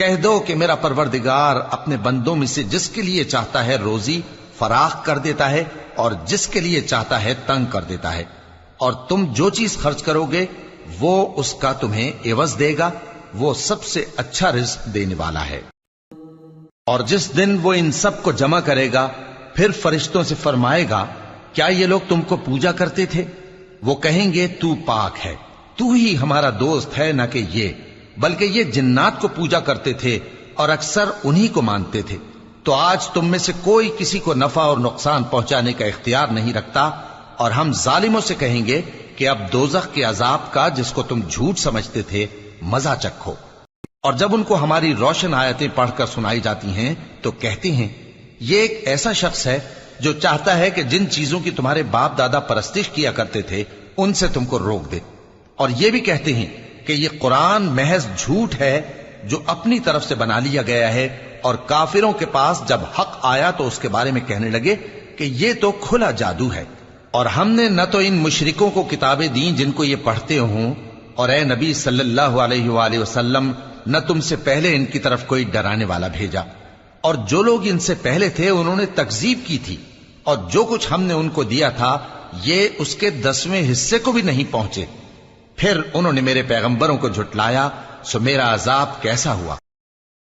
کہہ دو کہ میرا پروردگار اپنے بندوں میں سے جس کے لیے چاہتا ہے روزی فراخ کر دیتا ہے اور جس کے لیے چاہتا ہے تنگ کر دیتا ہے، اور تم جو چیز خرچ کرو گے وہ اس کا تمہیں عوض دے گا، وہ سب سے اچھا رزق دینے والا ہے۔ اور جس دن وہ ان سب کو جمع کرے گا پھر فرشتوں سے فرمائے گا، کیا یہ لوگ تم کو پوجا کرتے تھے؟ وہ کہیں گے تو پاک ہے، تو ہی ہمارا دوست ہے، نہ کہ یہ، بلکہ یہ جنات کو پوجا کرتے تھے اور اکثر انہی کو مانتے تھے۔ تو آج تم میں سے کوئی کسی کو نفع اور نقصان پہنچانے کا اختیار نہیں رکھتا، اور ہم ظالموں سے کہیں گے کہ اب دوزخ کے عذاب کا جس کو تم جھوٹ سمجھتے تھے مزہ چکھو۔ اور جب ان کو ہماری روشن آیتیں پڑھ کر سنائی جاتی ہیں تو کہتے ہیں یہ ایک ایسا شخص ہے جو چاہتا ہے کہ جن چیزوں کی تمہارے باپ دادا پرستش کیا کرتے تھے ان سے تم کو روک دے، اور یہ بھی کہتے ہیں کہ یہ قرآن محض جھوٹ ہے جو اپنی طرف سے بنا لیا گیا ہے، اور کافروں کے پاس جب حق آیا تو اس کے بارے میں کہنے لگے کہ یہ تو کھلا جادو ہے۔ اور ہم نے نہ تو ان مشرکوں کو کتابیں دیں جن کو یہ پڑھتے ہوں، اور اے نبی صلی اللہ علیہ وآلہ وسلم نہ تم سے پہلے ان کی طرف کوئی ڈرانے والا بھیجا، اور جو لوگ ان سے پہلے تھے انہوں نے تکذیب کی تھی، اور جو کچھ ہم نے ان کو دیا تھا یہ اس کے 10ویں حصے کو بھی نہیں پہنچے۔ پھر انہوں نے میرے پیغمبروں کو جھٹلایا، سو میرا عذاب کیسا ہوا۔